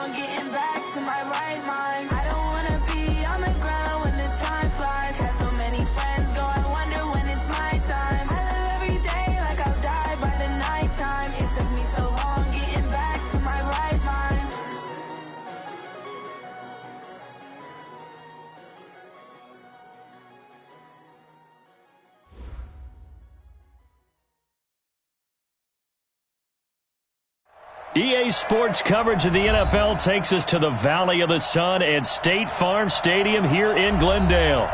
long getting back to my right mind. I don't wanna be on the ground when the time flies. Had so many friends go, I wonder when it's my time. I live every day like I'll die by the nighttime. It took me so long getting back to my right mind. EA Sports coverage of the NFL takes us to the Valley of the Sun at State Farm Stadium here in Glendale.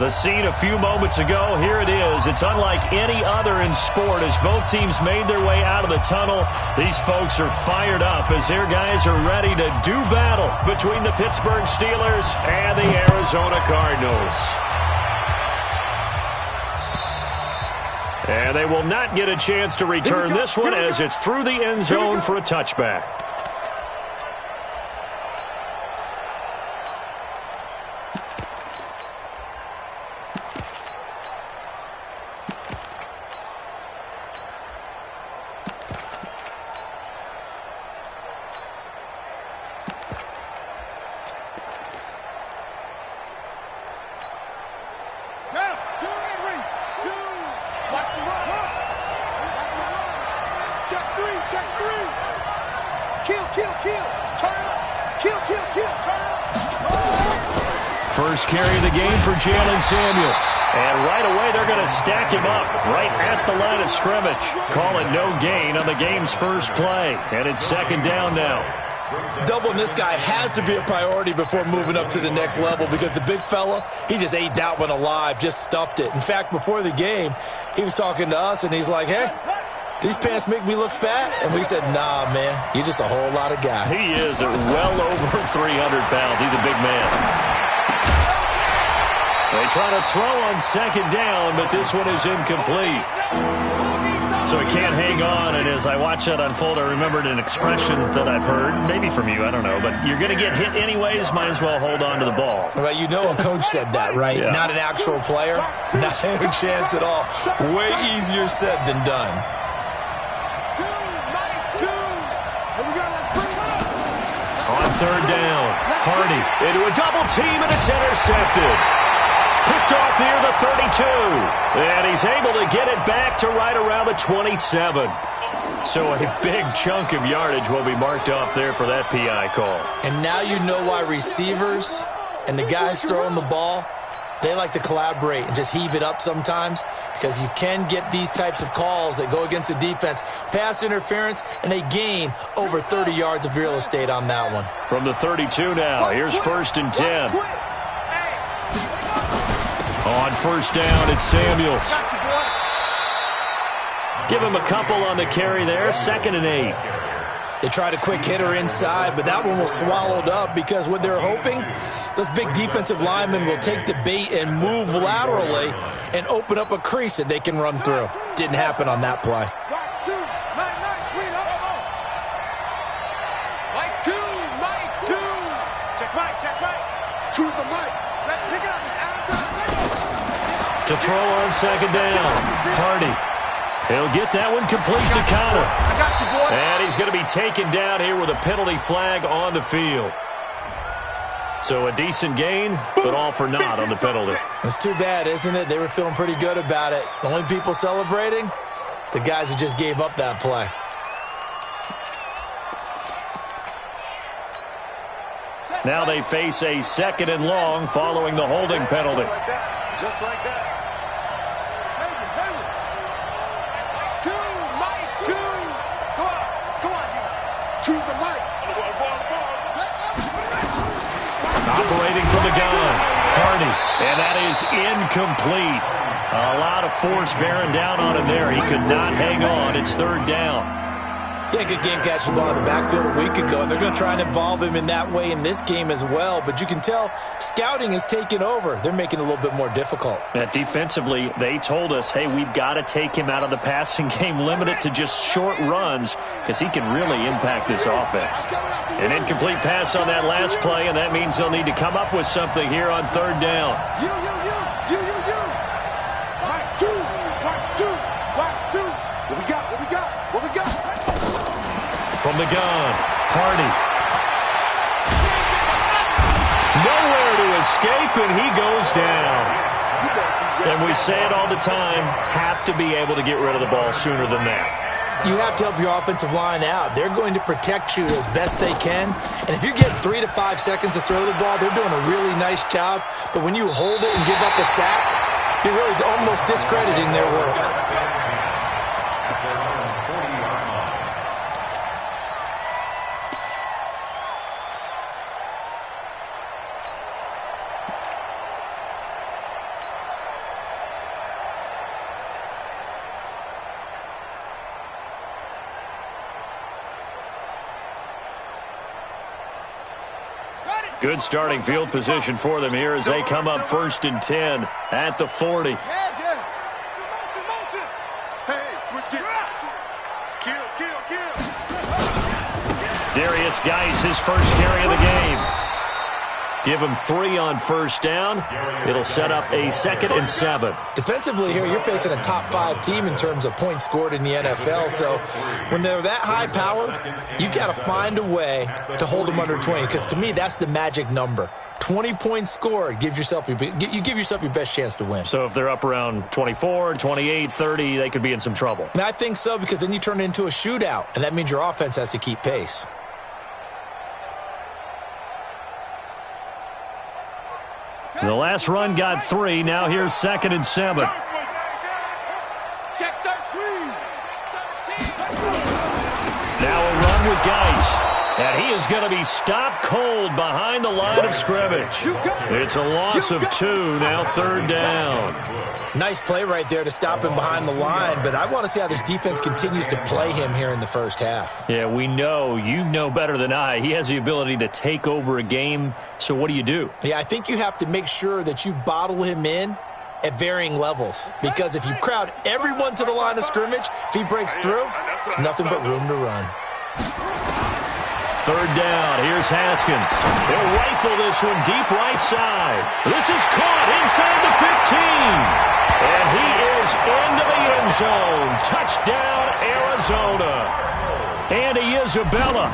The scene a few moments ago, here it is. It's unlike any other in sport as both teams made their way out of the tunnel. These folks are fired up as their guys are ready to do battle between the Pittsburgh Steelers and the Arizona Cardinals. And they will not get a chance to return this one as it's through the end zone for a touchback. First carry of the game for Jalen Samuels. And right away, they're going to stack him up right at the line of scrimmage. Call it no gain on the game's first play. And it's second down now. Doubling this guy has to be a priority before moving up to the next level because the big fella, he just ate that one alive, just stuffed it. In fact, before the game, he was talking to us, and he's like, hey, these pants make me look fat? And we said, nah, man, you're just a whole lot of guy. He is at well over 300 pounds. He's a big man. They try to throw on second down, but this one is incomplete. So he can't hang on, and as I watch that unfold, I remembered an expression that I've heard, maybe from you, I don't know, but you're going to get hit anyways, might as well hold on to the ball. Well, you know a coach said that, right? Yeah. Not an actual player. Not a chance at all. Way easier said than done. On third down, Hardy into a double team, and it's intercepted. Picked off near the 32. And he's able to get it back to right around the 27. So a big chunk of yardage will be marked off there for that PI call. And now you know why receivers and the guys throwing the ball, they like to collaborate and just heave it up sometimes because you can get these types of calls that go against the defense. Pass interference, and they gain over 30 yards of real estate on that one. From the 32 now, here's first and 10. On first down, it's Samuels. Give him a couple on the carry there, 2nd and 8. They tried a quick hitter inside, but that one was swallowed up because what they're hoping, those big defensive linemen will take the bait and move laterally and open up a crease that they can run through. Didn't happen on that play. To throw on second down, Hardy. He'll get that one complete to Connor. And he's going to be taken down here with a penalty flag on the field. So a decent gain, but all for naught on the penalty. It's too bad, isn't it? They were feeling pretty good about it. The only people celebrating, the guys who just gave up that play. Now they face a 2nd and long following the holding penalty. Just like that. Operating from the gun, Hardy, and that is incomplete. A lot of force bearing down on him there. He could not hang on. It's third down. Yeah, good game catching the ball in the backfield a week ago, and they're going to try and involve him in that way in this game as well. But you can tell scouting has taken over. They're making it a little bit more difficult. Defensively, they told us, hey, we've got to take him out of the passing game, limit it to just short runs because he can really impact this offense. An incomplete pass on that last play, and that means they'll need to come up with something here on third down. From the gun, Hardy. escape, and he goes down. And we say it all the time, have to be able to get rid of the ball sooner than that. You have to help your offensive line out. They're going to protect you as best they can. And if you get 3 to 5 seconds to throw the ball, they're doing a really nice job. But when you hold it and give up a sack, you're really almost discrediting their work. Good starting field position for them here as they come up 1st and 10 at the 40. Darius Geis, his first carry of the game. Give him 3 on 1st down. It'll set up a 2nd and 7. Defensively here, you're facing a top 5 team in terms of points scored in the NFL. So when they're that high powered, you got to find a way to hold them under 20. Because to me, that's the magic number. 20 points scored, you give yourself your best chance to win. So if they're up around 24, 28, 30, they could be in some trouble. And I think so, because then you turn it into a shootout, and that means your offense has to keep pace. The last run got 3. Now here's 2nd and 7. Now a run with Geis. And he is going to be stopped cold behind the line of scrimmage. It's a loss of 2. Now 3rd down. Nice play right there to stop him behind the line, but I want to see how this defense continues to play him here in the first half. Yeah, we know. You know better than I. He has the ability to take over a game, so what do? Yeah, I think you have to make sure that you bottle him in at varying levels, because if you crowd everyone to the line of scrimmage, if he breaks through, there's nothing but room to run. 3rd down. Here's Haskins. They'll rifle this one deep right side. This is caught inside the 15. And he is into the end zone. Touchdown, Arizona. Andy Isabella,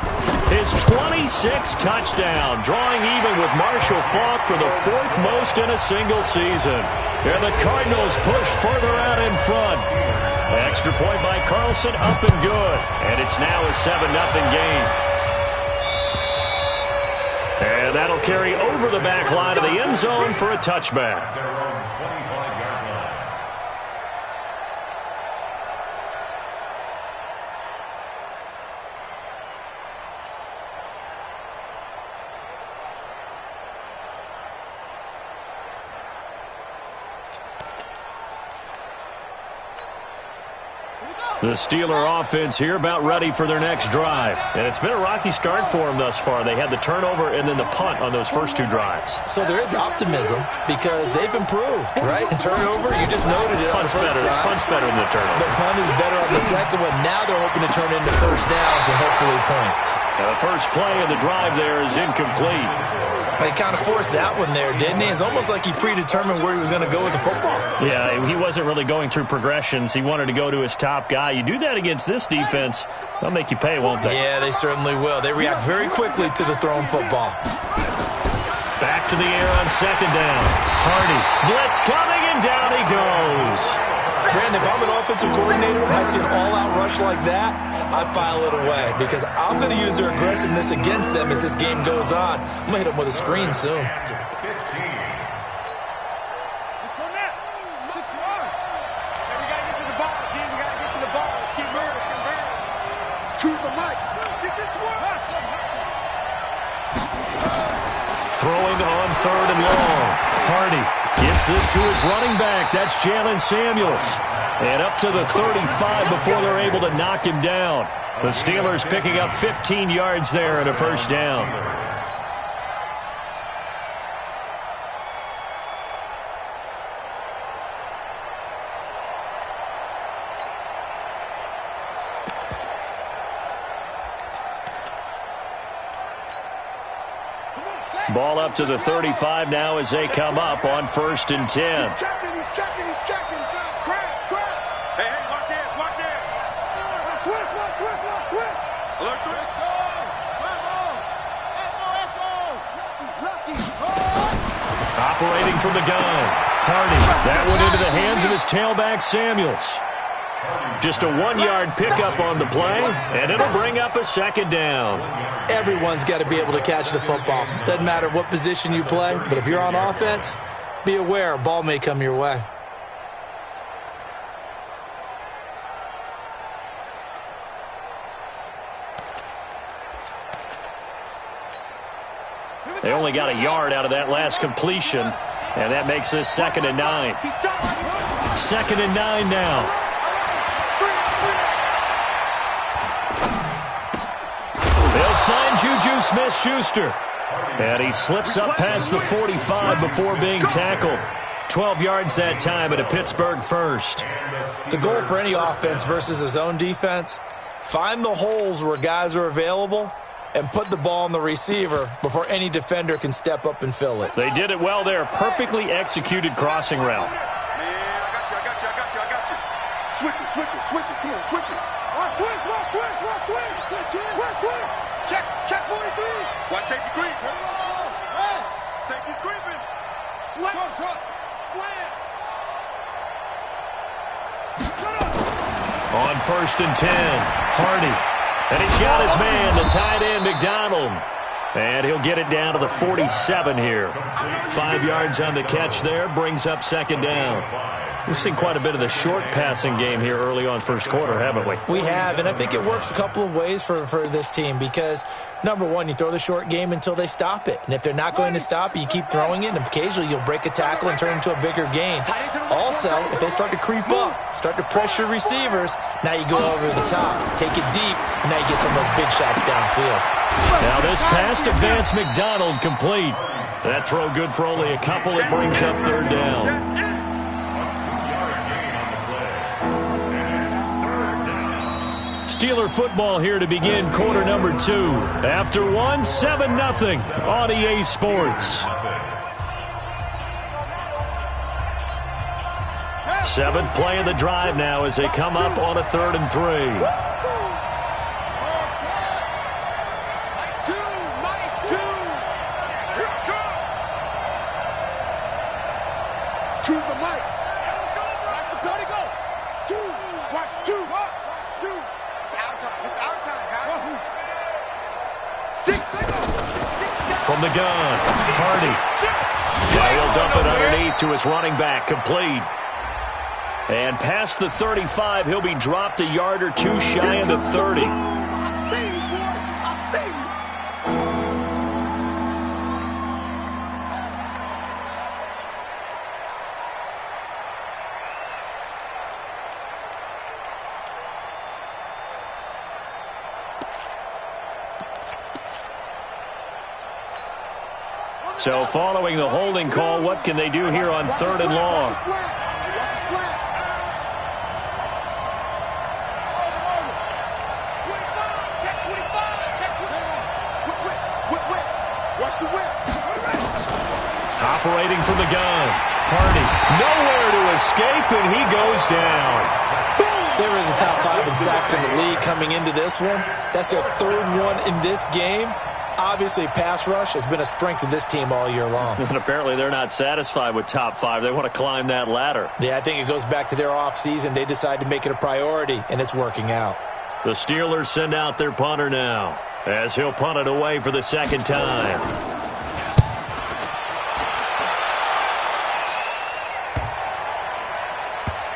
his 26th touchdown, drawing even with Marshall Faulk for the 4th most in a single season. And the Cardinals push further out in front. Extra point by Carlson, up and good. And it's now a 7-0 game. And that'll carry over the back line of the end zone for a touchback. The Steeler offense here about ready for their next drive. And it's been a rocky start for them thus far. They had the turnover and then the punt on those first 2 drives. So there is optimism because they've improved, right? Turnover, you just noted it. Punt's better than the turnover. The punt is better on the second one. Now they're hoping to turn into first downs and hopefully points. Now the first play of the drive there is incomplete. He kind of forced that one there, didn't he? It's almost like he predetermined where he was going to go with the football. Yeah, he wasn't really going through progressions. He wanted to go to his top guy. You do that against this defense, they'll make you pay, won't they? Yeah, they certainly will. They react very quickly to the thrown football. Back to the air on 2nd down. Hardy, blitz coming, and down he goes. Brandon, if I'm an offensive coordinator and I see an all-out rush like that, I file it away because I'm going to use their aggressiveness against them as this game goes on. I'm going to hit them with a screen soon. Throwing on 3rd and long. Hardy gets this to his running back. That's Jalen Samuels. And up to the 35 before they're able to knock him down. The Steelers picking up 15 yards there and a first down. Ball up to the 35 now as they come up on 1st and 10. He's checking. Crash. Hey, watch this. Switch. Alert, Operating from the gun, Hardy. That one into the hands of his tailback, Samuels. Just a 1-yard pickup on the play, and it'll bring up a second down. Everyone's got to be able to catch the football. Doesn't matter what position you play, but if you're on offense, be aware a ball may come your way. They only got a yard out of that last completion, and that makes this 2nd and 9. 2nd and 9 now. They'll find Juju Smith-Schuster. And he slips up past the 45 before being tackled. 12 yards that time at a Pittsburgh first. The goal for any offense versus his own defense, find the holes where guys are available and put the ball on the receiver before any defender can step up and fill it. They did it well there. Perfectly executed crossing route. I got you. Switch it. Come on, switch it. Switch. Check 43. Watch safety creep. Safety's creeping. Slam. On 1st and 10, Hardy. And he's got his man, the tight end, McDonald. And he'll get it down to the 47 here. 5 yards on the catch there, brings up 2nd down. We've seen quite a bit of the short passing game here early on first quarter, haven't we? We have, and I think it works a couple of ways for this team because, number one, you throw the short game until they stop it. And if they're not going to stop it, you keep throwing it, and occasionally you'll break a tackle and turn it into a bigger gain. Also, if they start to creep up, start to pressure receivers, now you go over the top, take it deep, and now you get some of those big shots downfield. Now this pass to Vance McDonald complete. That throw good for only a couple. It brings up 3rd down. Steeler football here to begin quarter number 2. After 1, 7-0 on EA Sports. 7th play of the drive now as they come up on a 3rd and 3. Choose the mic. Watch the penalty go. Watch two. It's our time, guys. 6 seconds. From the gun, Hardy. Now he'll dump it underneath to his running back, complete. And past the 35, he'll be dropped a yard or 2 shy of the 30. So following the holding call, what can they do here on 3rd and long? Operating from the gun, Hardy. Nowhere to escape, and he goes down. They were in the top 5 in sacks in the league coming into this one. That's their 3rd one in this game. Obviously, pass rush has been a strength of this team all year long. And apparently they're not satisfied with top 5. They want to climb that ladder. Yeah, I think it goes back to their offseason. They decided to make it a priority, and it's working out. The Steelers send out their punter now, as he'll punt it away for the 2nd time.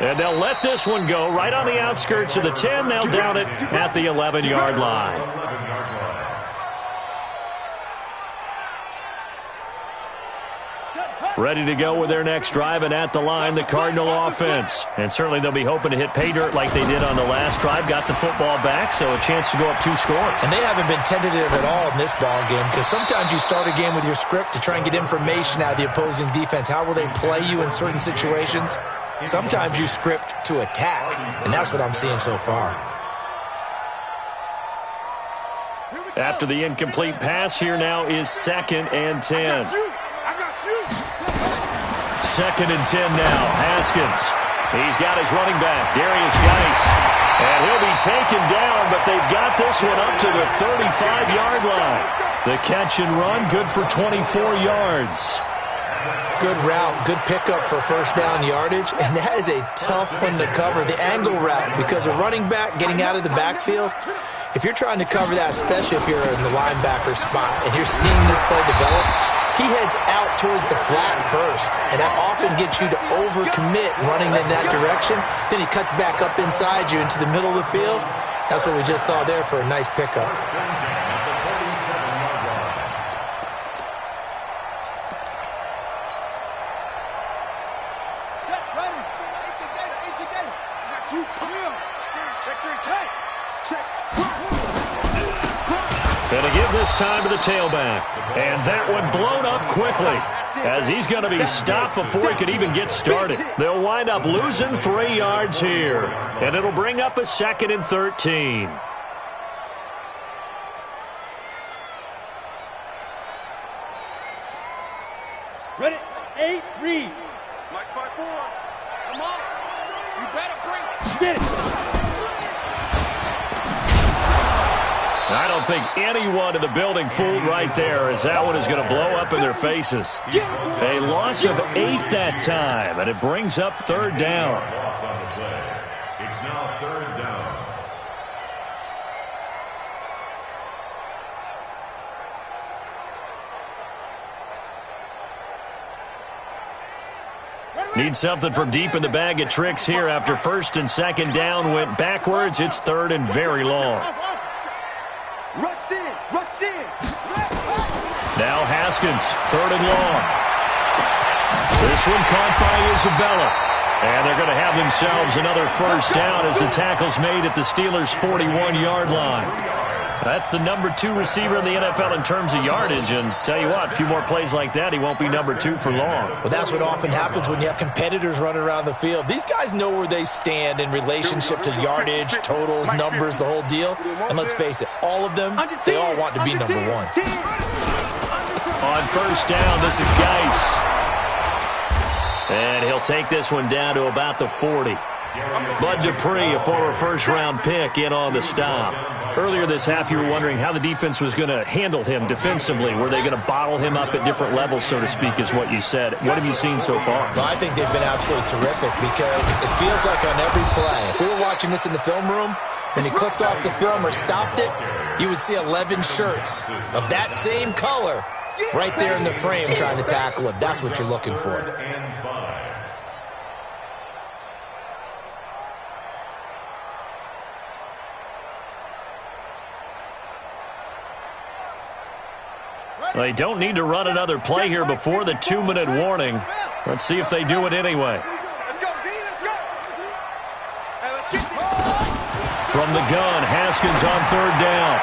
And they'll let this one go right on the outskirts of the 10. They'll down it at the 11-yard line. Ready to go with their next drive, and at the line, the Cardinal offense. And certainly they'll be hoping to hit pay dirt like they did on the last drive. Got the football back, so a chance to go up 2 scores. And they haven't been tentative at all in this ball game, because sometimes you start a game with your script to try and get information out of the opposing defense. How will they play you in certain situations? Sometimes you script to attack, and that's what I'm seeing so far. After the incomplete pass, here now is 2nd and 10. 2nd and 10 now. Haskins. He's got his running back, Darius Geis. And he'll be taken down, but they've got this one up to the 35-yard line. The catch and run, good for 24 yards. Good route, good pickup for first down yardage, and that is a tough one to cover. The angle route, because a running back getting out of the backfield, if you're trying to cover that, especially if you're in the linebacker spot and you're seeing this play develop, he heads out towards the flat first, and that often gets you to overcommit running in that direction. Then he cuts back up inside you into the middle of the field. That's what we just saw there for a nice pickup. Going to give this time to the tailback. And that one blown up quickly as he's going to be stopped before he could even get started. They'll wind up losing 3 yards here. And it'll bring up a 2nd and 13. Ready? 8, read. Mike 5-4. Come on. You better bring it. Get it. I don't think anyone in the building fooled right there, as that one is going to blow up in their faces. A loss of 8 that time, and it brings up 3rd down. Loss on the play. It's now 3rd down. Need something from deep in the bag of tricks here after 1st and 2nd down went backwards. It's 3rd and very long. Rush in. Rush in. Now Haskins, 3rd and long. This one caught by Isabella. And they're going to have themselves another 1st down as the tackle's made at the Steelers' 41-yard line. That's the number 2 receiver in the NFL in terms of yardage. And tell you what, a few more plays like that, he won't be number 2 for long. Well, that's what often happens when you have competitors running around the field. These guys know where they stand in relationship to yardage, totals, numbers, the whole deal. And let's face it, all of them, they all want to be number 1. On 1st down, this is Geis. And he'll take this one down to about the 40. Bud Dupree, a former first-round pick, in on the stop. Earlier this half, you were wondering how the defense was going to handle him defensively. Were they going to bottle him up at different levels, so to speak, is what you said. What have you seen so far? Well, I think they've been absolutely terrific because it feels like on every play, if we were watching this in the film room, when he clicked off the film or stopped it, you would see 11 shirts of that same color right there in the frame trying to tackle him. That's what you're looking for. They don't need to run another play here before the 2-minute warning. Let's see if they do it anyway. Let's go, D. Let's go. Hey, let's get From the gun, Haskins on 3rd down.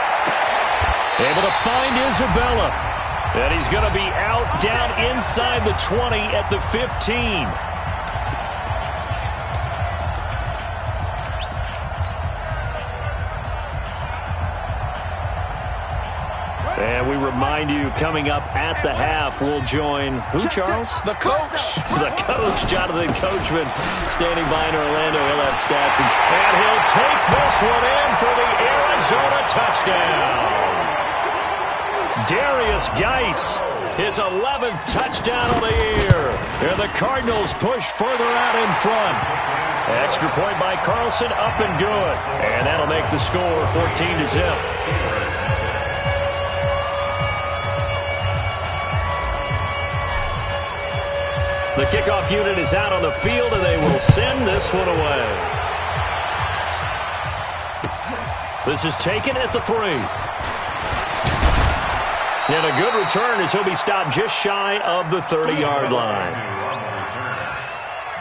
Able to find Isabella. And he's going to be out down inside the 20 at the 15. And we remind you, coming up at the half, we'll join who, Charles? The coach. The coach, Jonathan Coachman, standing by in Orlando. He'll have stats, and he'll take this one in for the Arizona touchdown. Darius Geis, his 11th touchdown of the year. And the Cardinals push further out in front. Extra point by Carlson, up and good. And that'll make the score 14-0. The kickoff unit is out on the field, and they will send this one away. This is taken at the 3. And a good return as he'll be stopped just shy of the 30-yard line.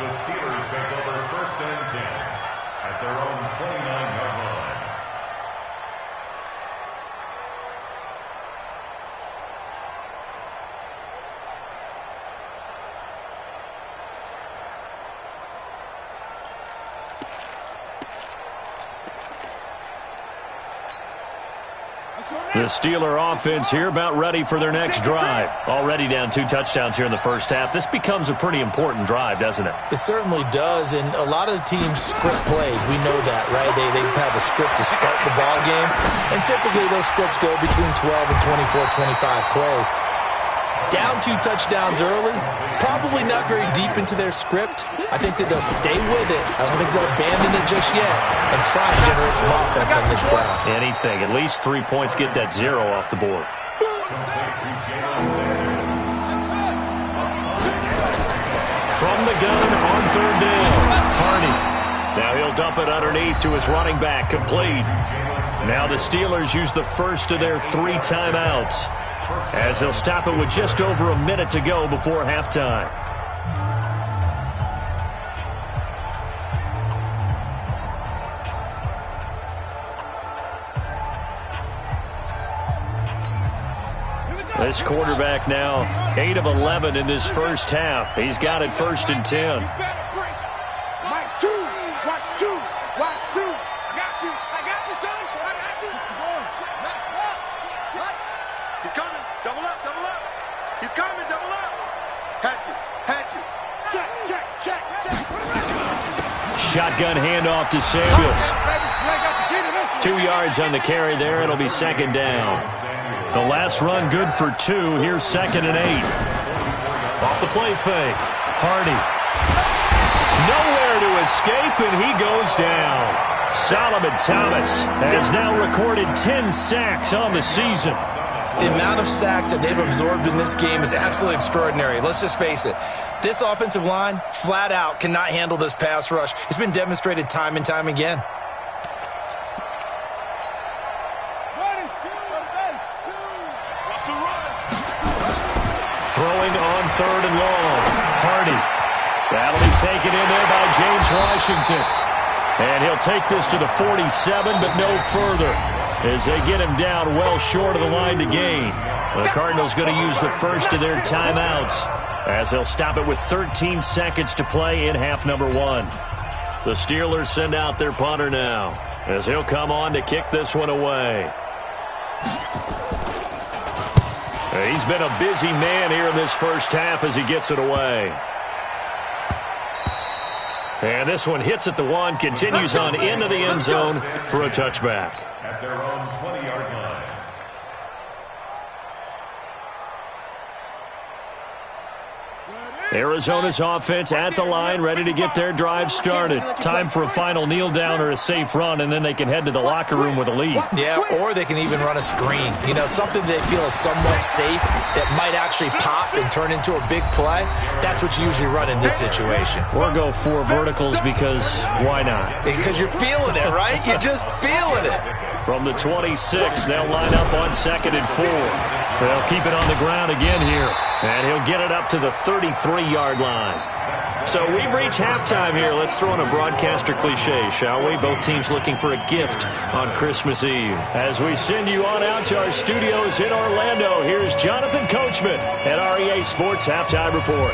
The Steelers take over 1st and 10 at their own 29-yard line. The Steeler offense here about ready for their next drive. Already down 2 touchdowns here in the first half. This becomes a pretty important drive, doesn't it? It certainly does, and a lot of the teams script plays. We know that, right? They have a script to start the ball game, and typically those scripts go between 12 and 24, 25 plays. Down 2 touchdowns early, probably not very deep into their script. I think that they'll stay with it. I don't think they'll abandon it just yet and try and generate some offense on this drive. Anything. At least 3 points, get that 0 off the board. From the gun on 3rd down, Hardy. Now he'll dump it underneath to his running back, complete. Now the Steelers use the first of their 3 timeouts, as they'll stop it with just over a minute to go before halftime. This quarterback now 8 of 11 in this first half. He's got it 1st and 10. Mike, 2. Watch 2. Watch 2. I got you. I got you, son. I got you. Match up. He's coming. Double up. Double up. He's coming. Double up. Hatch you. Hatch you. Check. Check. Check. Check. Shotgun handoff to Samuels. 2 yards on the carry there. It'll be 2nd down. The last run good for 2. Here's 2nd and 8. Off the play fake. Hardy. Nowhere to escape, and he goes down. Solomon Thomas has now recorded 10 sacks on the season. The amount of sacks that they've absorbed in this game is absolutely extraordinary. Let's just face it. This offensive line, flat out, cannot handle this pass rush. It's been demonstrated time and time again. Throwing on 3rd and long. Hardy. That'll be taken in there by James Washington. And he'll take this to the 47, but no further, as they get him down well short of the line to gain. The Cardinals going to use the first of their timeouts, as they'll stop it with 13 seconds to play in half number 1. The Steelers send out their punter now, as he'll come on to kick this one away. He's been a busy man here in this first half as he gets it away. And this one hits at the 1, continues on into the end zone for a touchback. At their own 20-yard line. Arizona's offense at the line, ready to get their drive started. Time for a final kneel down or a safe run, and then they can head to the locker room with a lead. Yeah, or they can even run a screen. You know, something they feel is somewhat safe that might actually pop and turn into a big play. That's what you usually run in this situation. Or go 4 verticals because why not? Because you're feeling it, right? You're just feeling it. From the 26, they'll line up on 2nd and 4. They'll keep it on the ground again here. And he'll get it up to the 33-yard line. So we've reached halftime here. Let's throw in a broadcaster cliche, shall we? Both teams looking for a gift on Christmas Eve. As we send you on out to our studios in Orlando, here's Jonathan Coachman at REA Sports Halftime Report.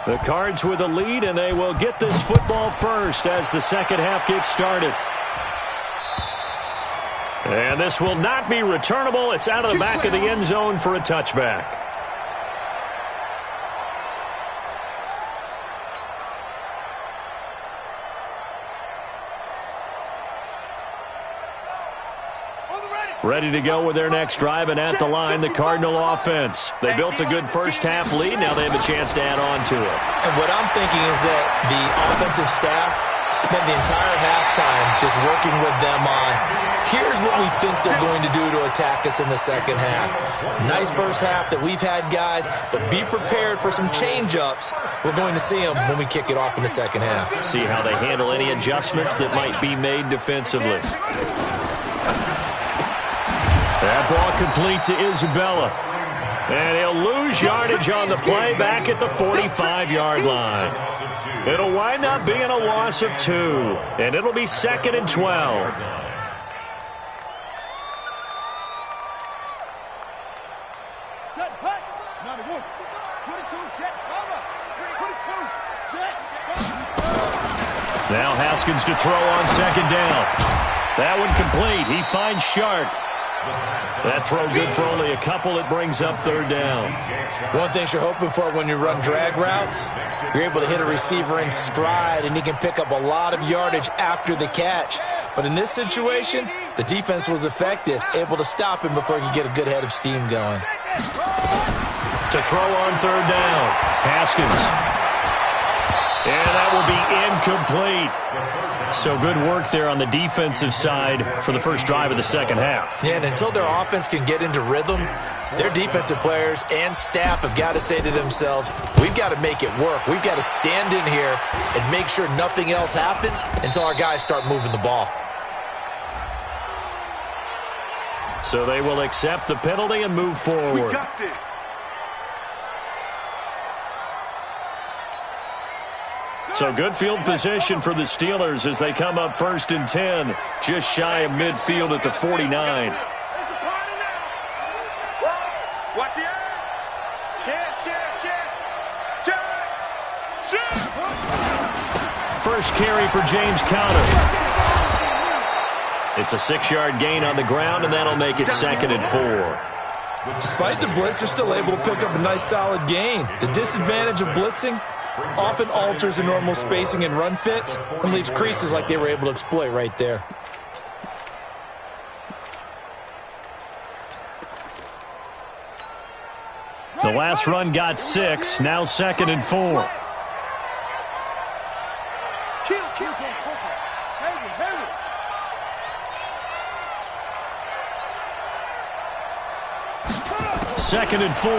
The Cards with a lead, and they will get this football first as the second half gets started. And this will not be returnable. It's out of the back of the end zone for a touchback. Ready to go with their next drive, and at the line, the Cardinal offense. They built a good first half lead. Now they have a chance to add on to it. And what I'm thinking is that the offensive staff spent the entire halftime just working with them on, here's what we think they're going to do to attack us in the second half. Nice first half that we've had, guys, but be prepared for some change-ups. We're going to see them when we kick it off in the second half. See how they handle any adjustments that might be made defensively. That ball complete to Isabella. And he'll lose yardage on the play back at the 45-yard line. It'll wind up being a loss of 2. And it'll be 2nd and 12. Now Haskins to throw on 2nd down. That one complete. He finds Shark. That throw good for only a couple. It brings up third down. One thing you're hoping for when you run drag routes, you're able to hit a receiver in stride, and he can pick up a lot of yardage after the catch. But in this situation, the defense was effective, able to stop him before he could get a good head of steam going. To throw on third down, Haskins. And that will be incomplete. So good work there on the defensive side for the first drive of the second half. Yeah, and until their offense can get into rhythm, their defensive players and staff have got to say to themselves, we've got to make it work. We've got to stand in here and make sure nothing else happens until our guys start moving the ball. So they will accept the penalty and move forward. We got this. So good field position for the Steelers as they come up 1st and 10, just shy of midfield at the 49. Watch the eye. First carry for James Conner. It's a 6-yard gain on the ground, and that'll make it 2nd and 4. Despite the blitz, they're still able to pick up a nice solid gain. The disadvantage of blitzing often alters the normal spacing and run fits and leaves creases like they were able to exploit right there. The last run got 6, now 2nd and 4. Second and 4. Now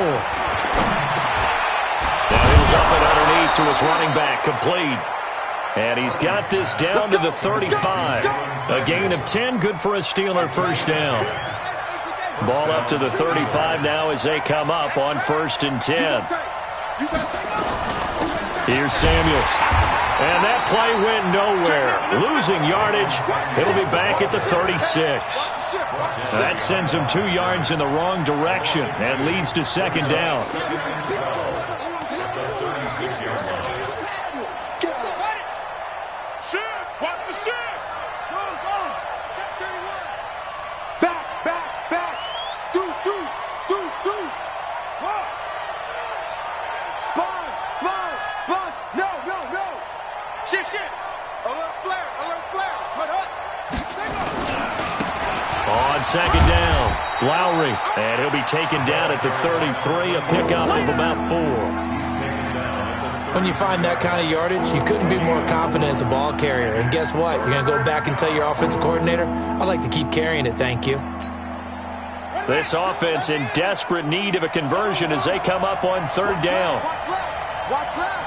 he'll dump it underneath to his running back, complete. And he's got this down to the 35. A gain of 10, good for a Steeler first down. Ball up to the 35 now as they come up on 1st and 10. Here's Samuels. And that play went nowhere. Losing yardage. It'll be back at the 36. That sends him 2 yards in the wrong direction and leads to 2nd down. On 2nd down, Lowry, and he'll be taken down at the 33, a pickup of about 4. When you find that kind of yardage, you couldn't be more confident as a ball carrier. And guess what? You're going to go back and tell your offensive coordinator, I'd like to keep carrying it, thank you. This offense in desperate need of a conversion as they come up on 3rd down. Watch left.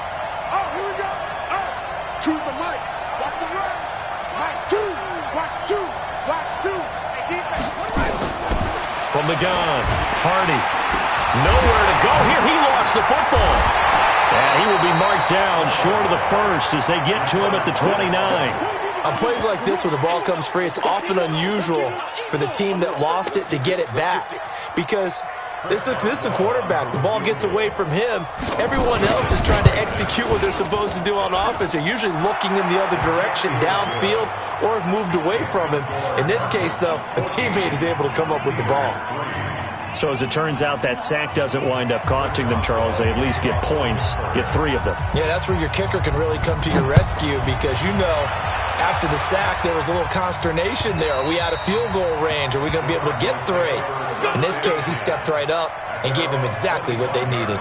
Oh, here we go. Oh, choose the mic. Watch the right. Mic 2. Watch 2. Watch 2. Hey, defense. From the gun, Hardy. Nowhere to go here. He lost the football. And he will be marked down short of the first as they get to him at the 29. On plays like this where the ball comes free, it's often unusual for the team that lost it to get it back because this is the quarterback. The ball gets away from him. Everyone else is trying to execute what they're supposed to do on offense. They're usually looking in the other direction, downfield, or have moved away from him. In this case, though, a teammate is able to come up with the ball. So as it turns out, that sack doesn't wind up costing them, Charles. They at least get points, get 3 of them. Yeah, that's where your kicker can really come to your rescue because you know after the sack there was a little consternation there. Are we out of field goal range? Are we going to be able to get 3? In this case, he stepped right up and gave them exactly what they needed.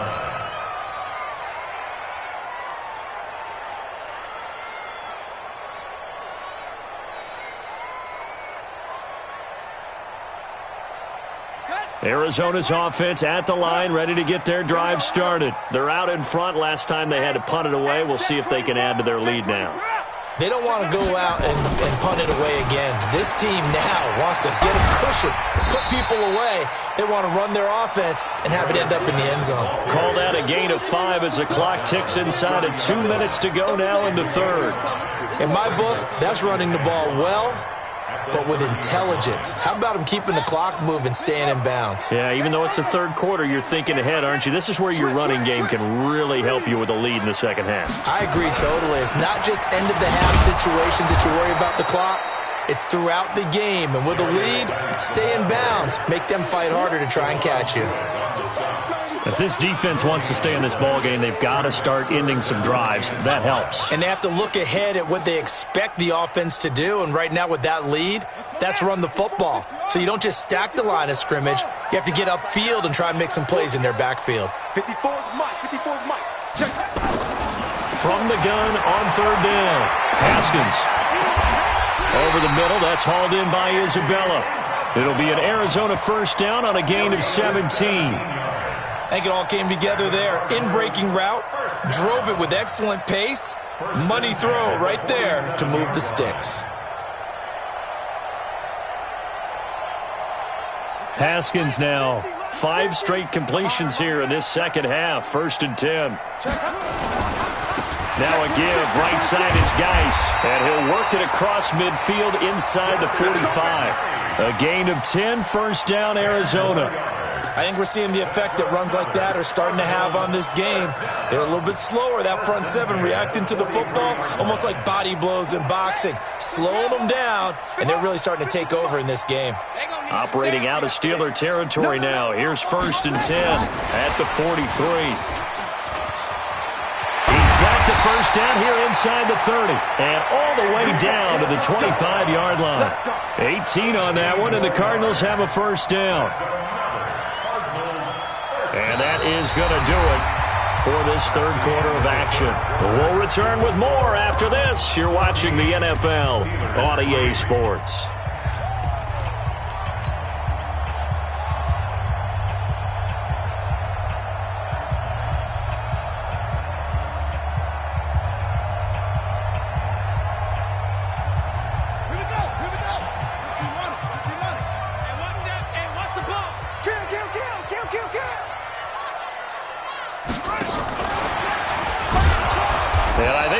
Arizona's offense at the line, ready to get their drive started. They're out in front. Last time they had to punt it away. We'll see if they can add to their lead now. They don't want to go out and punt it away again. This team now wants to get a cushion, put people away. They want to run their offense and have it end up in the end zone. Called out a gain of 5 as the clock ticks inside of 2 minutes to go now in the 3rd. In my book, that's running the ball well, but with intelligence. How about him keeping the clock moving, staying in bounds? Yeah, even though it's the 3rd quarter, you're thinking ahead, aren't you? This is where your running game can really help you with a lead in the second half. I agree totally. It's not just end-of-the-half situations that you worry about the clock. It's throughout the game. And with a lead, stay in bounds. Make them fight harder to try and catch you. If this defense wants to stay in this ballgame, they've got to start ending some drives. That helps. And they have to look ahead at what they expect the offense to do. And right now with that lead, that's run the football. So you don't just stack the line of scrimmage. You have to get upfield and try and make some plays in their backfield. 54 Mike. 54 Mike. Check. From the gun on third down. Haskins. Over the middle. That's hauled in by Isabella. It'll be an Arizona first down on a gain of 17. I think it all came together there. In-breaking route, drove it with excellent pace. Money throw right there to move the sticks. Haskins now 5 straight completions here in this second half. 1st and 10. Now a give. Right side, it's Geis. And he'll work it across midfield inside the 45. A gain of 10, first down, Arizona. I think we're seeing the effect that runs like that are starting to have on this game. They're a little bit slower, that front seven, reacting to the football, almost like body blows in boxing, slowing them down, and they're really starting to take over in this game. Operating out of Steeler territory now. Here's 1st and 10 at the 43. He's got the first down here inside the 30 and all the way down to the 25-yard line. 18 on that one, and the Cardinals have a first down. And that is going to do it for this third quarter of action. We'll return with more after this. You're watching the NFL on EA Sports.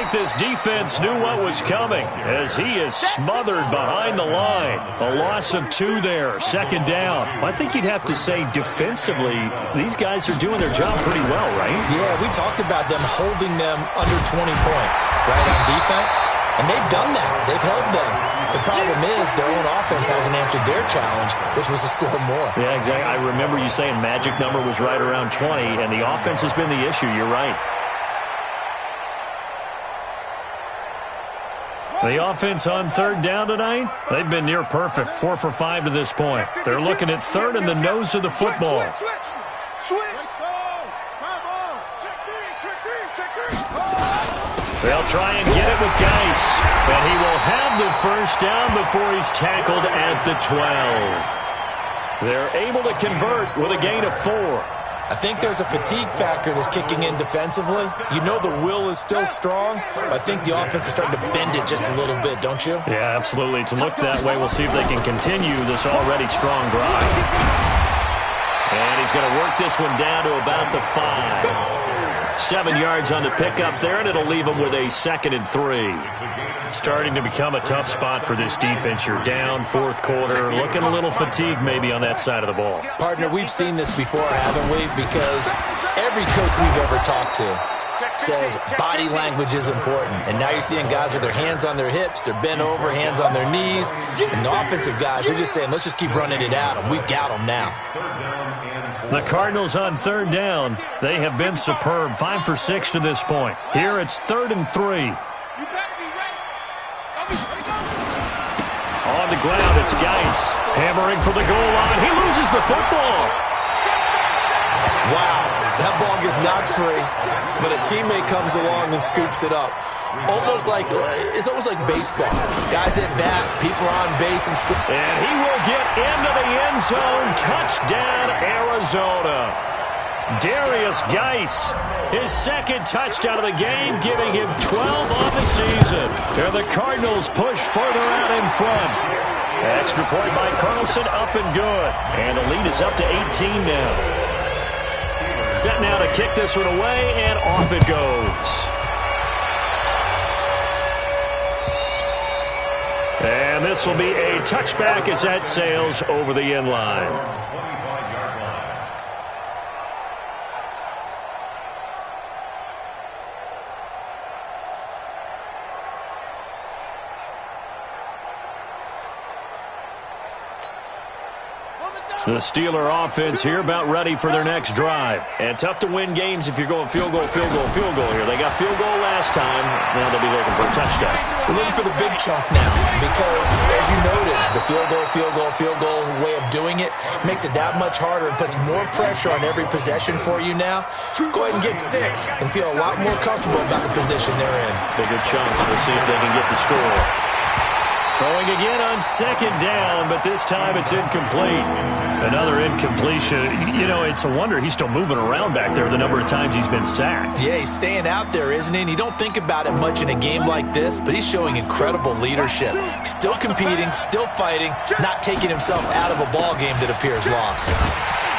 This defense knew what was coming as he is smothered behind the line. A loss of 2 there, 2nd down. I think you'd have to say defensively, these guys are doing their job pretty well, right? Yeah, we talked about them holding them under 20 points, right, on defense. And they've done that. They've held them. The problem is their own offense hasn't answered their challenge, which was to score more. Yeah, exactly. I remember you saying magic number was right around 20, and the offense has been the issue. You're right. The offense on 3rd down tonight, they've been near perfect, 4 for 5 to this point. They're looking at 3rd and the nose of the football. They'll try and get it with Geis, and he will have the first down before he's tackled at the 12. They're able to convert with a gain of 4. I think there's a fatigue factor that's kicking in defensively. You know the will is still strong, but I think the offense is starting to bend it just a little bit, don't you? Yeah, absolutely. It's looked that way. We'll see if they can continue this already strong drive. And he's going to work this one down to about the 5. 7 yards on the pickup there, and it'll leave him with a 2nd and 3. Starting to become a tough spot for this defense. You're down, 4th quarter, looking a little fatigued maybe on that side of the ball. Partner, we've seen this before, haven't we? Because every coach we've ever talked to says body language is important. And now you're seeing guys with their hands on their hips, they're bent over, hands on their knees. And the offensive guys are just saying, let's just keep running it at them. We've got them now. The Cardinals on 3rd down. They have been superb, 5 for 6 to this point. Here it's 3rd and 3. On the ground, it's Geis. Hammering for the goal line. He loses the football. Wow, that ball gets knocked free, but a teammate comes along and scoops it up. It's almost like baseball. Guys at bat, people are on base and scoop. And he will get into the end zone. Touchdown, Arizona. Darius Geis, his 2nd touchdown of the game, giving him 12 on the season. And the Cardinals push further out in front. Extra point by Carlson, up and good. And the lead is up to 18 now. Set now to kick this one away, and off it goes. And this will be a touchback as that sails over the end line. The Steeler offense here about ready for their next drive. And tough to win games if you're going field goal, field goal, field goal here. They got field goal last time. Now they'll be looking for a touchdown. We're looking for the big chunk now because, as you noted, the field goal way of doing it makes it that much harder and puts more pressure on every possession for you now. Go ahead and get 6 and feel a lot more comfortable about the position they're in. Bigger chunks. We'll see if they can get the score. Throwing again on second down, but this time it's incomplete. Another incompletion. You know, it's a wonder he's still moving around back there the number of times he's been sacked. Yeah, he's staying out there, isn't he? And you don't think about it much in a game like this, but he's showing incredible leadership. Still competing, still fighting, not taking himself out of a ball game that appears lost.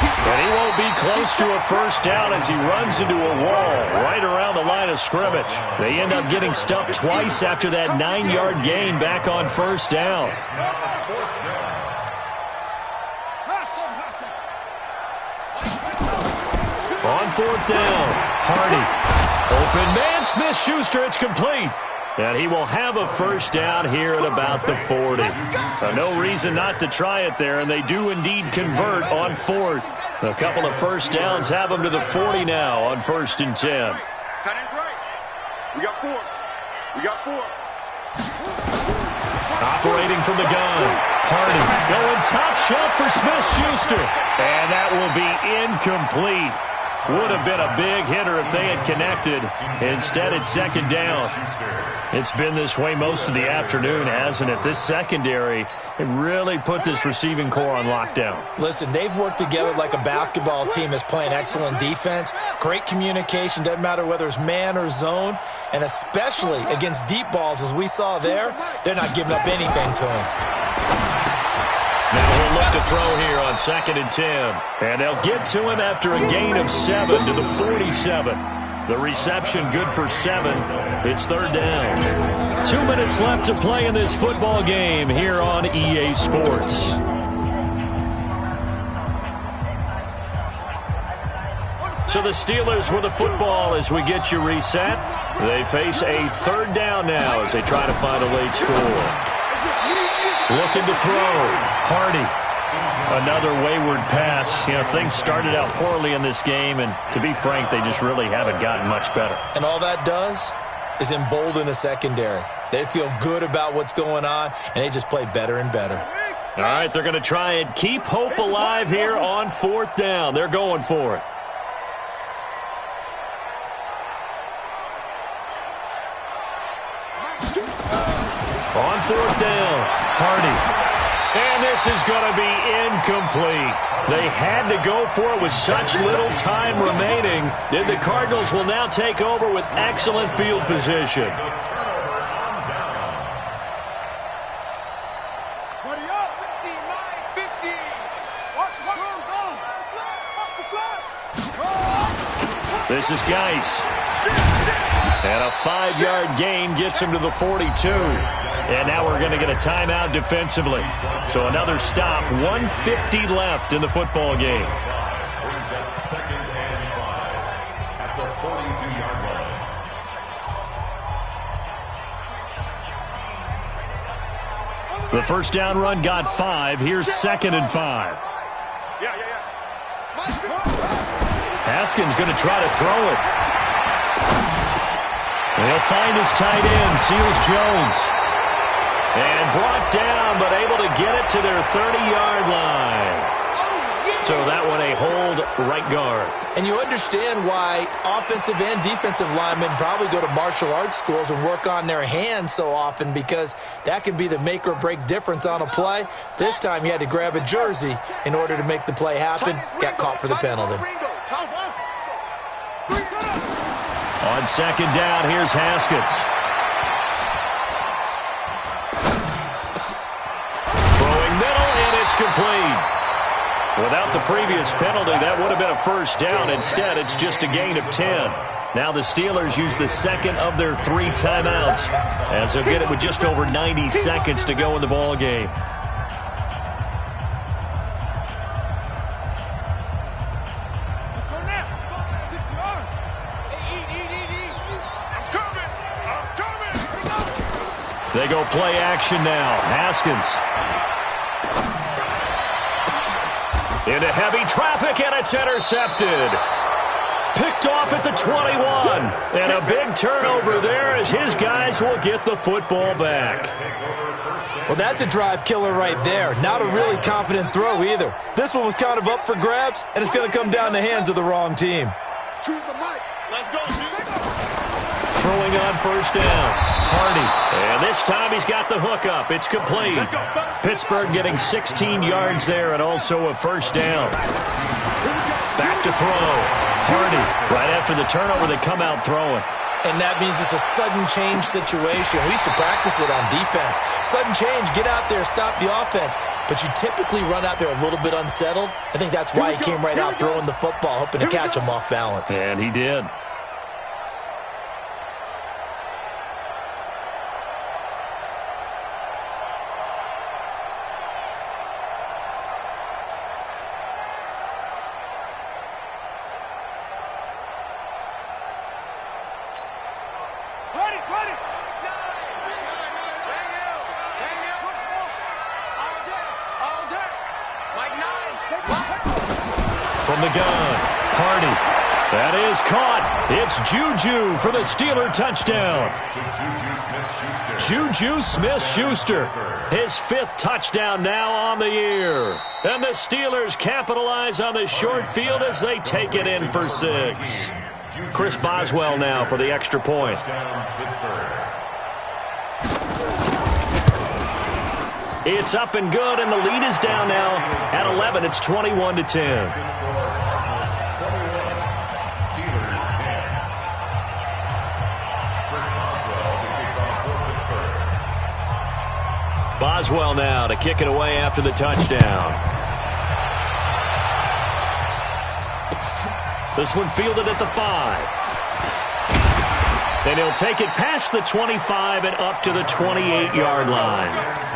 And he won't be close to a first down as he runs into a wall right around the line of scrimmage. They end up getting stuffed twice after that 9-yard gain back on first down. On fourth down, Hardy. Open man, Smith-Schuster, it's complete. And he will have a first down here at about the 40. So no reason not to try it there, and they do indeed convert on fourth. A couple of first downs have them to the 40 now on 1st and 10. Tight end's right. We got 4. We got 4. Operating from the gun. Hardy going top shelf for Smith-Schuster. And that will be incomplete. Would have been a big hitter if they had connected. Instead, it's second down. It's been this way most of the afternoon, hasn't it? This secondary, it really put this receiving core on lockdown. Listen, they've worked together like a basketball team that's playing excellent defense. Great communication, doesn't matter whether it's man or zone. And especially against deep balls, as we saw there, they're not giving up anything to him. Now he'll look to throw here on 2nd and 10. And they'll get to him after a gain of 7 to the 47. The reception good for 7. It's third down. 2 minutes left to play in this football game here on EA Sports. So the Steelers with the football as we get you reset. They face a third down now as they try to find a late score. Looking to throw. Hardy. Another wayward pass. You know, things started out poorly in this game, and to be frank, they just really haven't gotten much better. And all that does is embolden the secondary. They feel good about what's going on, and they just play better and better. All right, they're going to try and keep hope alive here on 4th down. They're going for it. On 4th down, Hardy. And this is going to be incomplete. They had to go for it with such little time remaining. Then the Cardinals will now take over with excellent field position. This is Geis. And a 5-yard gain gets him to the 42. And now we're going to get a timeout defensively. So another stop, 1:50 left in the football game. Brings up 2nd and 5 at the 42-yard line. The first down run got 5. Here's 2nd and 5. Haskins going to try to throw it. He'll find his tight end, Seals Jones. And brought down, but able to get it to their 30-yard line. So that one a hold right guard. And you understand why offensive and defensive linemen probably go to martial arts schools and work on their hands so often, because that can be the make or break difference on a play. This time he had to grab a jersey in order to make the play happen. Got caught for the penalty. On 2nd down, here's Haskins. Throwing middle, and it's complete. Without the previous penalty, that would have been a first down. Instead, it's just a gain of 10. Now the Steelers use the second of their 3 timeouts, as they'll get it with just over 90 seconds to go in the ball game. They go play action now. Haskins. Into heavy traffic, and it's intercepted. Picked off at the 21. And a big turnover there as his guys will get the football back. Well, that's a drive killer right there. Not a really confident throw either. This one was kind of up for grabs, and it's going to come down the hands of the wrong team. Choose the mic. Let's go, Throwing on first down. Hardy. And this time he's got the hook up. It's complete. Pittsburgh getting 16 yards there and also a first down. Back to throw. Hardy. Right after the turnover, they come out throwing. And that means it's a sudden change situation. We used to practice it on defense. Sudden change, get out there, stop the offense. But you typically run out there a little bit unsettled. I think that's why he came right out throwing the football, hoping to catch him off balance. And he did. From the gun, Hardy. That is caught. It's Juju for the Steeler touchdown. Juju Smith-Schuster, his 5th touchdown now on the year. And the Steelers capitalize on the short field as they take it in for 6. Chris Boswell now for the extra point. It's up and good, and the lead is down now at 11. It's 21-10. Boswell now to kick it away after the touchdown. This one fielded at the 5. And he'll take it past the 25 and up to the 28-yard line.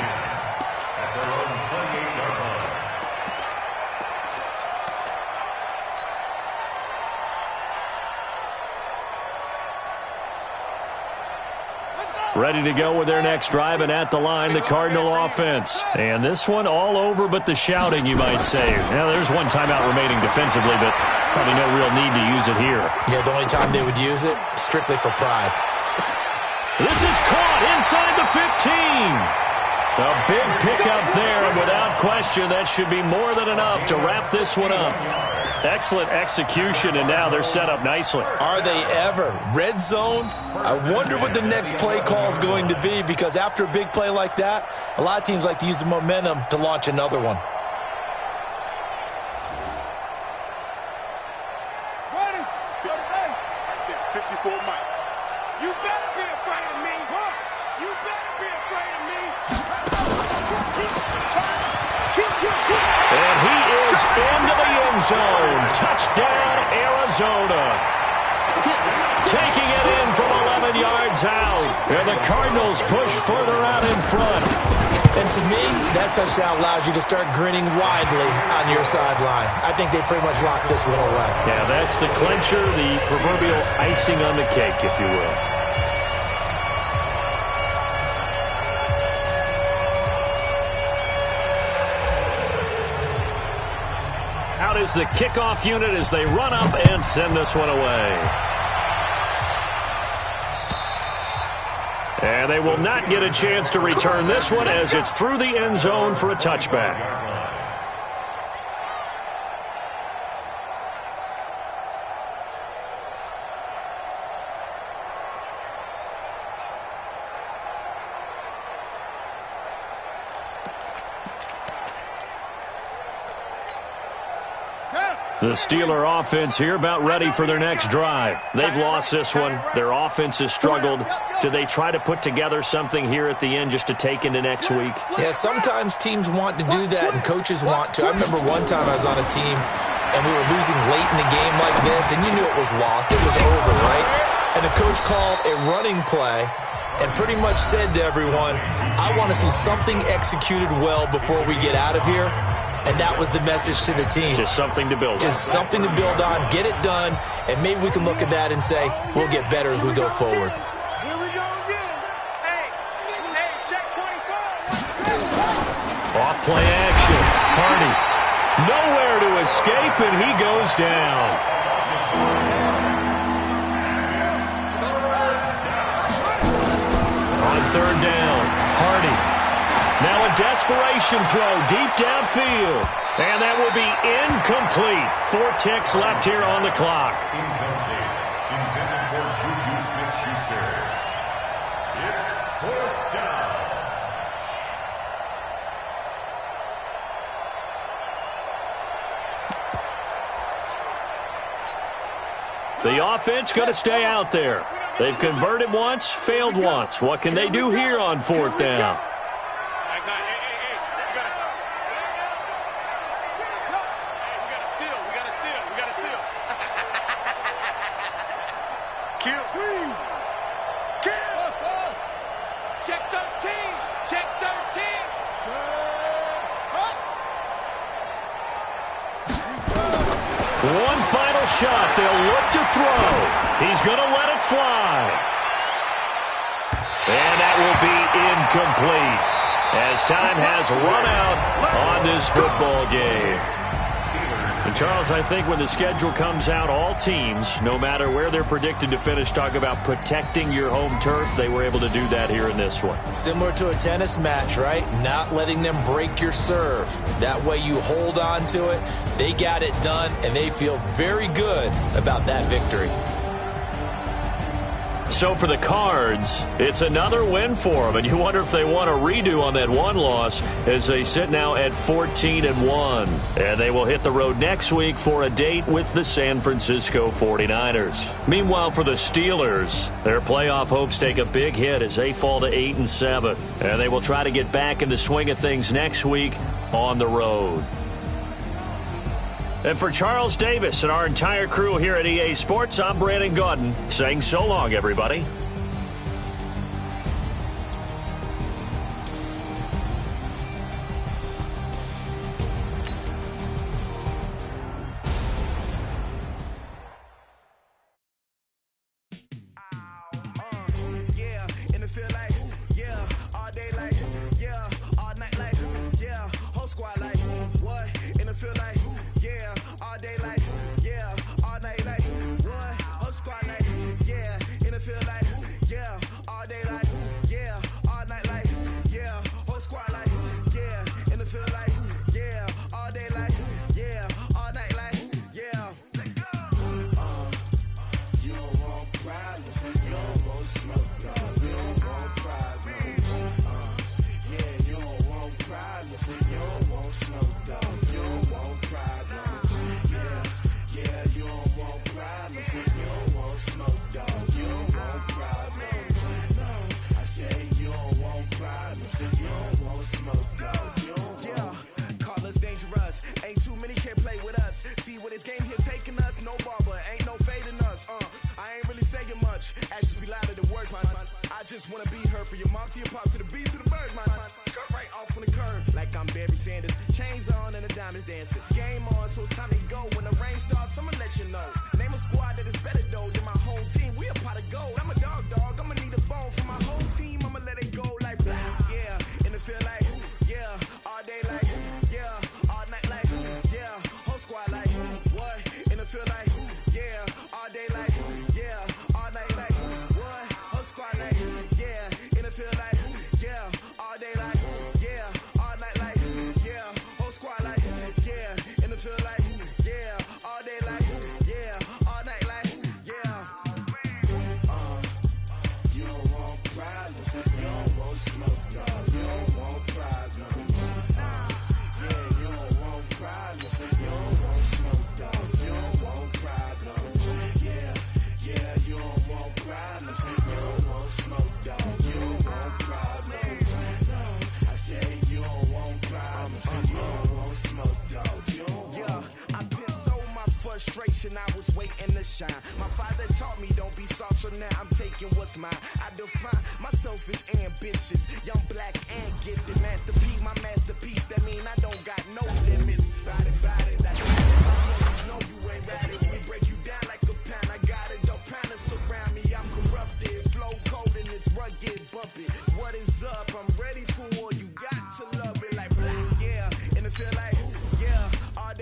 Ready to go with their next drive, and at the line, the Cardinal offense. And this one all over but the shouting, you might say. Now, there's one timeout remaining defensively, but probably no real need to use it here. Yeah, the only time they would use it, strictly for pride. This is caught inside the 15. A big pickup there, and without question, that should be more than enough to wrap this one up. Excellent execution, and now they're set up nicely. Are they ever? Red zone? I wonder what the next play call is going to be, because after a big play like that, a lot of teams like to use the momentum to launch another one. Ready? Go to base. Right there, 54 Mike. You better be afraid of me. You better be afraid of me. And he is into the end zone. Touchdown, Arizona. Taking it in from 11 yards out. And the Cardinals push further out in front. And to me, that touchdown allows you to start grinning widely on your sideline. I think they pretty much locked this one away. Yeah, that's the clincher, the proverbial icing on the cake, if you will. Out is the kickoff unit as they run up and send this one away. And they will not get a chance to return this one as it's through the end zone for a touchback. The Steeler offense here about ready for their next drive. They've lost this one. Their offense has struggled. Do they try to put together something here at the end just to take into next week? Yeah, sometimes teams want to do that and coaches want to. I remember one time I was on a team and we were losing late in the game like this, and you knew it was lost. It was over, right? And the coach called a running play and pretty much said to everyone, I want to see something executed well before we get out of here. And that was the message to the team. Just something to build on. Just something to build on, get it done, and maybe we can look at that and say, we'll get better as we go forward. Here we go again. Hey, check 25. Off play action. Hardy Nowhere to escape, and he goes down. On third down, Hardy. Now a desperation throw deep downfield. And that will be incomplete. 4 ticks left here on the clock. Incomplete. Intended for Juju Smith-Schuster. It's 4th down. The offense going to stay out there. They've converted once, failed once. What can they do here on 4th down? Check 13. Check 13. One final shot. They'll look to throw. He's going to let it fly. And that will be incomplete as time has run out on this football game. And Charles, I think when the schedule comes out, all teams, no matter where they're predicted to finish, talk about protecting your home turf. They were able to do that here in this one. Similar to a tennis match, right? Not letting them break your serve. That way you hold on to it. They got it done, and they feel very good about that victory. So for the Cards, it's another win for them, and you wonder if they want a redo on that one loss as they sit now at 14-1. And they will hit the road next week for a date with the San Francisco 49ers. Meanwhile, for the Steelers, their playoff hopes take a big hit as they fall to 8-7. And they will try to get back in the swing of things next week on the road. And for Charles Davis and our entire crew here at EA Sports, I'm Brandon Gaudin saying so long, everybody. I was waiting to shine. My father taught me don't be soft, so now I'm taking what's mine. I define myself as ambitious, young, black, and gifted. Master P, my masterpiece. That mean I don't got no limits. Body, that always know you ain't ratted. We break you down like a pound. I got it, don't pound to surround me. I'm corrupted, flow cold and it's rugged, bumpy. What is up? I'm ready for war. You got to love it like black, yeah. And it feel like, yeah, all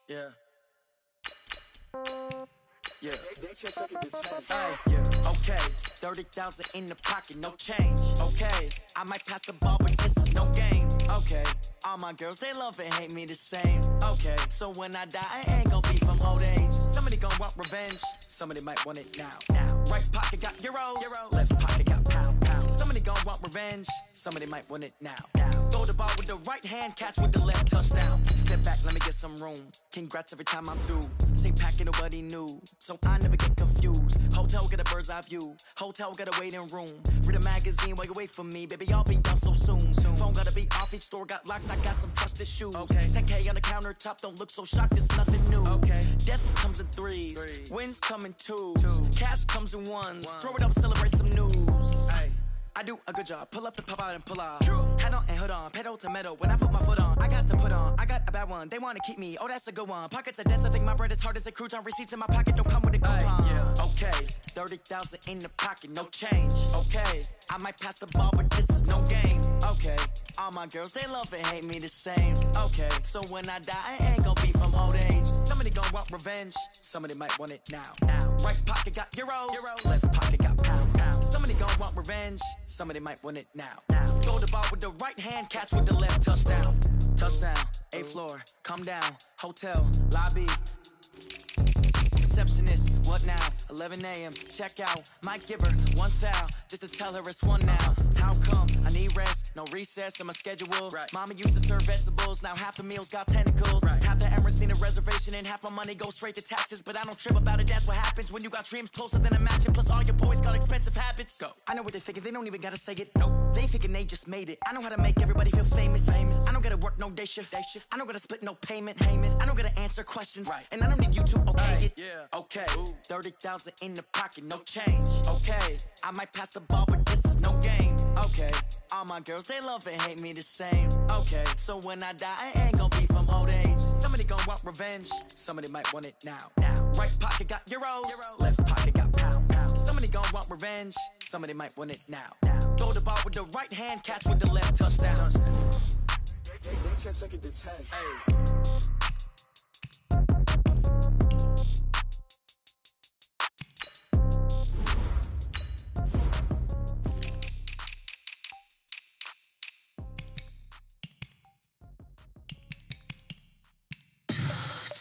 Yeah. Yeah. Hey, yeah. Okay, 30,000 in the pocket, no change. Okay, I might pass the ball, but this is no game. Okay, all my girls, they love and hate me the same. Okay, so when I die, I ain't gon' be from old age. Somebody gon' want revenge, somebody might want it now. Right pocket got euros, left pocket got pound. Somebody gon' want revenge, somebody might want it now. Throw the ball with the right hand, catch with the left, touchdown. Step back, let me get some room. Congrats every time I'm through. Same packet, nobody knew, so I never get confused. Hotel get a bird's eye view, hotel got a waiting room. Read a magazine while you wait for me, baby, I'll be done so soon. Phone gotta be off, each store got locks, I got some trusted shoes. 10K on the countertop, don't look so shocked, it's nothing new. Death comes in threes, wins come in twos, cash comes in ones. Throw it up, celebrate some news. I do a good job, pull up and pop out and pull out. Head on and hood on, pedal to metal. When I put my foot on, I got to put on. I got a bad one, they wanna keep me, oh that's a good one. Pockets are dense, I think my bread is hard as a crouton. Receipts in my pocket don't come with a coupon. Okay, 30,000 in the pocket, no change. Okay, I might pass the ball, but this is no game. Okay, all my girls, they love and hate me the same. Okay, so when I die, I ain't gon' be from old age. Somebody gon' want revenge, somebody might want it now. Right pocket got euros, left pocket got pound. Somebody gon' want revenge, somebody might want it now. Throw the ball with the right hand, catch with the left, touchdown. Touchdown, 8th floor, come down, hotel, lobby. Receptionist, what now? 11 a.m. check out. Might give her one foul just to tell her it's one now. How come? I need rest, no recess in my schedule. Mama used to serve vegetables, now half the meals got tentacles. Half the errands need a reservation and half my money goes straight to taxes. But I don't trip about it, that's what happens when you got dreams closer than a mansion. Plus all your boys got expensive habits. Go. I know what they're thinking, they don't even gotta say it. No, they thinking they just made it. I know how to make everybody feel famous. I don't gotta work no day shift. I don't gotta split no payment. I don't gotta answer questions. And I don't need you to okay it. Okay, 30,000 in the pocket, no change. Okay, I might pass the ball, but this is no game. Okay, all my girls, they love and hate me the same. Okay, so when I die, I ain't gon' be from old age. Somebody gon' want revenge, somebody might want it now. Right pocket got euros, left pocket got pound. Somebody gon' want revenge, somebody might want it now. Throw the ball with the right hand, catch with the left, touchdown. They check it to 10.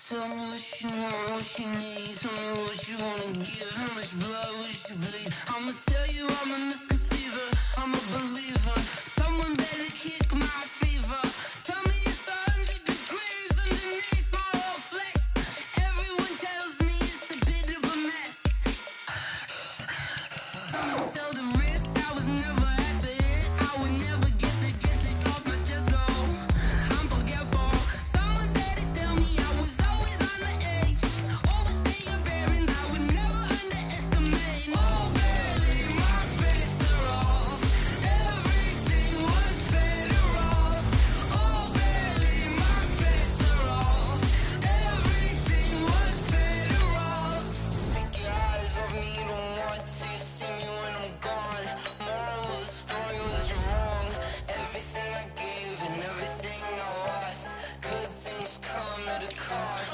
Tell me what you want, what you need. Tell me what you wanna give. How much blood would you bleed? I'ma tell you I'm a misconceiver. I'm a believer. Someone better kick my fever. Tell me it's 100 degrees underneath my whole flesh. Everyone tells me it's a bit of a mess. I'ma tell the risk I was never at the end. I would never get the off my chest though. I'm forgetful. Someone better tell me I was always on the edge. Overstay your bearings, I would never underestimate. Oh, barely my bets are off. Everything was better off. Oh, barely my bets are off. Everything was better off. Take your eyes off me, don't want to see me when I'm gone. Moral of the story was you're wrong. Everything I gave and everything I lost. Good things come at a cost.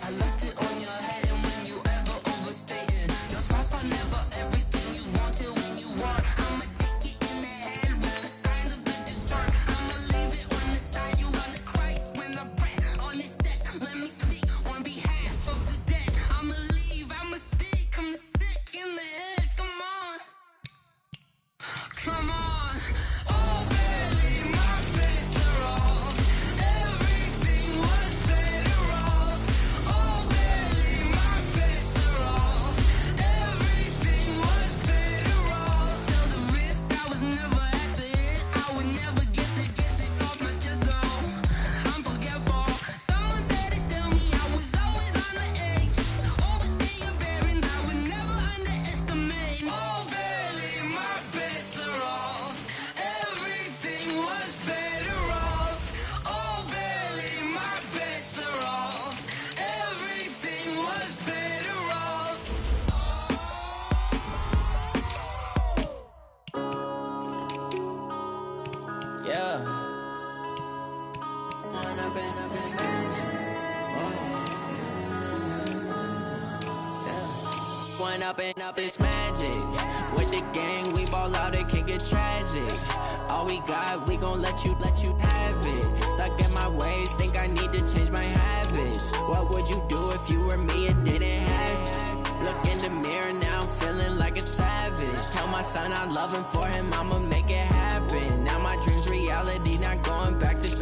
I left it on your head, and when you ever overstated your thoughts are never everything you wanted when you want. I'ma take it in the head with the signs of the distort. I'ma leave it on the side. You on the Christ when the breath on this set. Let me speak on behalf of the dead. I'ma leave, I'ma speak. I'm sick in the head. Come on, come on. Oh, barely my bets are off. Everything was better off. Oh, barely my bets are off. Everything was better off. Tell the risk I was never at the end. I would never get the off my chest though. I'm forgetful. Someone better tell me I was always on the edge. Overstay your bearings, I would never underestimate. Oh, barely my bets are off. Everything was better off. Oh, barely my bets are off. Everything was better off. Yeah. Run up in a bitch. One up and up, it's magic. With the gang, we ball out, it can get tragic. All we got, we gon' let you have it. Stuck in my ways, think I need to change my habits. What would you do if you were me and didn't have it? Look in the mirror, now I'm feeling like a savage. Tell my son I love him, for him I'ma make it happen. Now my dream's reality, not going back to.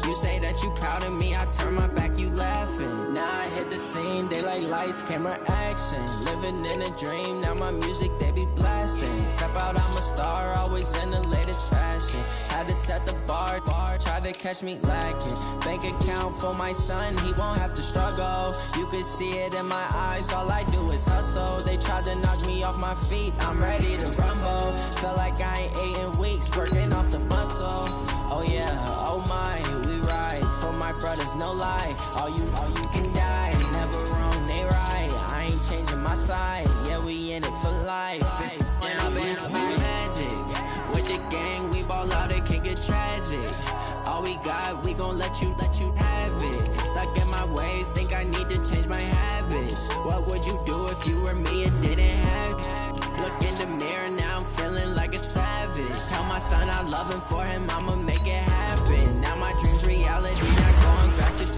You say that you proud of me, I turn my back, you laughing. Now I hit the scene, daylight lights, camera action. Living in a dream, now my music, they be blasting. Step out, I'm a star, always in the latest fashion. Had to set the bar, try to catch me lacking. Bank account for my son, he won't have to struggle. You can see it in my eyes, all I do is hustle. They tried to knock me off my feet, I'm ready to rumble. Felt like I ain't ate in weeks, working off the muscle. Oh yeah, oh my, we ride for my brothers, no lie. All you can die, never wrong, they right. I ain't changing my side, yeah, we in it for life. And up is magic. With the gang, we ball out, it can get tragic. All we got, we gon' let you have it. Stuck in my ways, think I need to change my habits. What would you do if you were me and didn't have it? Look in the mirror, now I'm feeling like a savage. Tell my son I love him, for him I'ma make it happen. Now my dream's reality, not going back to.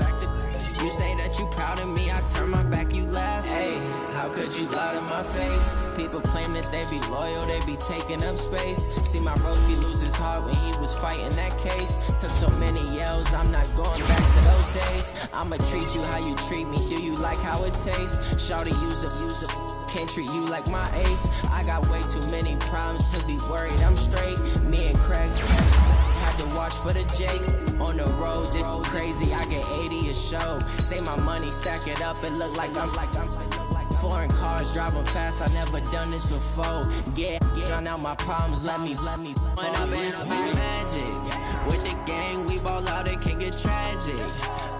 You say that you proud of me, I turn my back, you laugh. Hey, how could you lie to my face? People claim that they be loyal, they be taking up space. See my broski lose his heart when he was fighting that case. Took so many yells, I'm not going back to those days. I'ma treat you how you treat me, do you like how it tastes? Shawty, use up. Can't treat you like my ace. I got way too many problems to be worried, I'm straight. Me and Craig had to watch for the Jakes. On the road, this crazy, I get 80 a show. Say my money, stack it up, it look like I'm foreign cars, driving fast, I never done this before. Get drown out my problems, let me One up and up is magic. With the gang, we ball out, it can get tragic.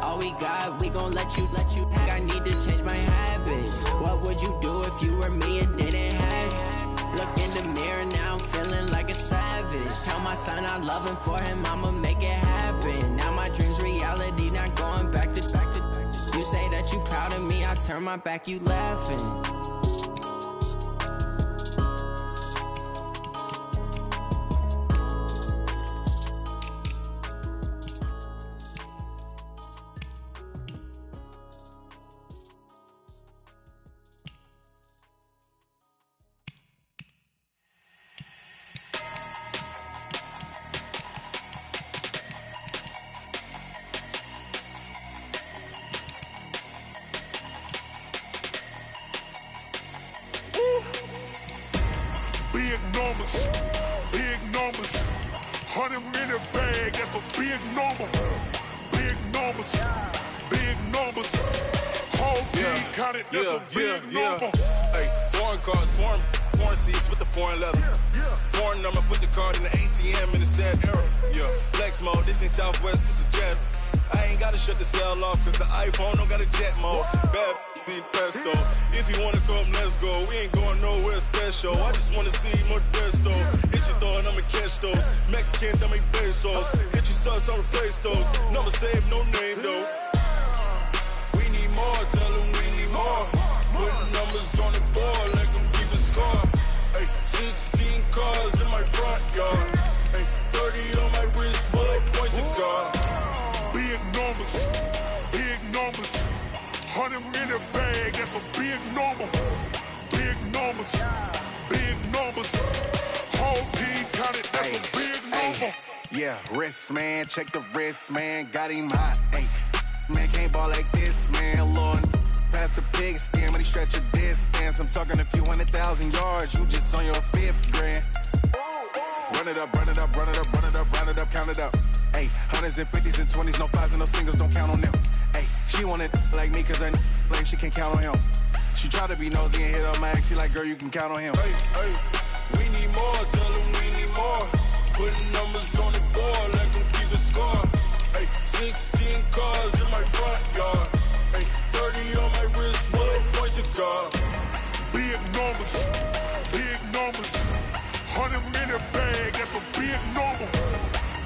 All we got, we gon' let you think I need to change my habits. What would you do if you were me and didn't have it? Look in the mirror, now I'm feeling like a savage. Tell my son I love him, for him I'ma make it happen. Now my dream's reality, not going back to. You say that you proud of me, I turn my back, you laughing. Big numbers, 100 minute bag, that's a big number. Big numbers, whole team counted, that's a big number. Hey, foreign cars, foreign seats with the foreign leather. Foreign number, put the card in the ATM in the sad era. Yeah, flex mode, this ain't Southwest, this a jet. I ain't gotta shut the cell off, cause the iPhone don't got a jet mode. Bad in pesto. If you wanna come, let's go. We ain't going nowhere special. I just wanna see Modesto. Hit your thought, I'ma catch those. Mexican, I make pesos. Hit your sus, I'll replace those. Number saved, no name though. We need more, tell them we need more. Putting numbers on the board like I'm keeping score. Hey, 16 cars in my front yard. Hey, 30 on my wrist, bullet point to God. Big numbers, 100 minute bag, that's a big number. Big numbers, whole team counted, that's a big number. Yeah, wrist man, check the wrist man, got him hot. Ay, man can't ball like this, man. Lord, past the pig skin, when he stretch a distance. I'm talking a few 100,000 yards, you just on your 5th grand. Run it up, count it up. Ay, hundreds and 50s and 20s, no 5s and no singles, don't count on them. Ay, she want it like me, cause I blame she can't count on him. She try to be nosy and hit on my ex, she like, girl, you can count on him. Hey, we need more, tell them we need more. Putting numbers on the board like I'm keeping score. Hey, 16 cars in my front yard. Hey, 30 on my wrist, bullet point to God. Big numbers, 100 minute bag, that's a big number.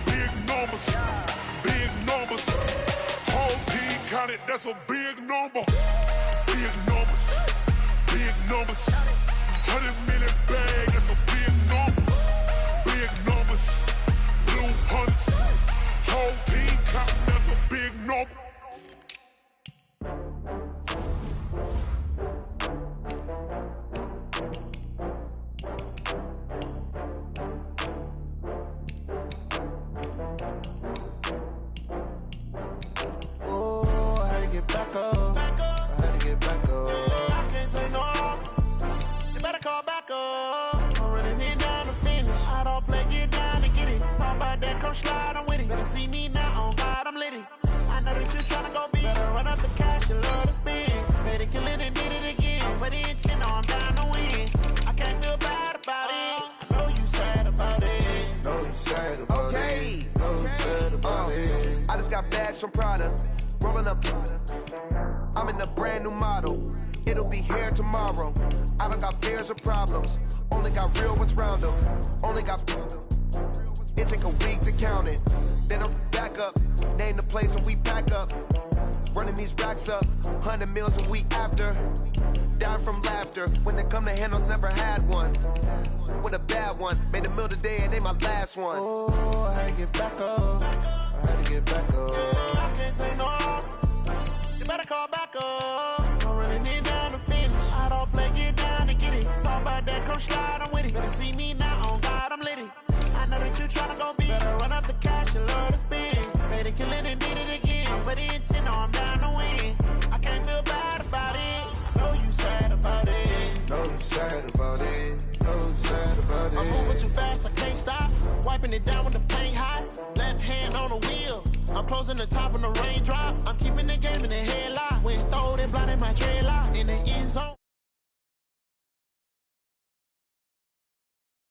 Big numbers, whole team counted, that's a big number. Big big numbers. 100 million bag, that's a big number. Big numbers, blue hunts, whole team counting, that's a big number. Oh, I had to get back up. I had to get back up. I can't take no loss. You better call back up. I'm running it down to finish. I don't play, get down to get it. Talk about that, come slide, I'm with it. Better see me now, on God, I'm litty. I know that you're trying to go big. Better run up the cash, you love to spend. Better kill it and did it again. But the intent, no, I'm down to win. I can't feel bad about it. I know you sad about it. Know you sad about it. Know you sad about it. I just got bags from Prada. Rolling up. I'm in a brand new model. It'll be here tomorrow. I don't got fears or problems. Only got real ones round them. Only got. It take a week to count it. Then I'm back up. Name the place and we pack up. Running these racks up. 100 meals a week after. Down from laughter. When they come to handles, never had one. With a bad one. Made a meal today and they my last one. Oh, I had to get back up. I had to get back up. I can't take no loss. You better call back up. I'm running it down to finish. I don't play, get down to get it. Talk about that, come slide, I'm with it. Better see me now, on God, I'm litty. I know that you tryna go big. Better run up the cash, you love to spend. Better kill it and did it again. But the intent, no, I'm down to win. I can't feel bad about it. I know you sad about it. Know you sad about it. Know you sad about it. I'm moving too fast, I can't stop. Wiping it down with the paint hot. Left hand on the wheel. I'm closing the top when the raindrop. I'm keeping the game in the headlock. When throwed and blinded my dreadlock. In the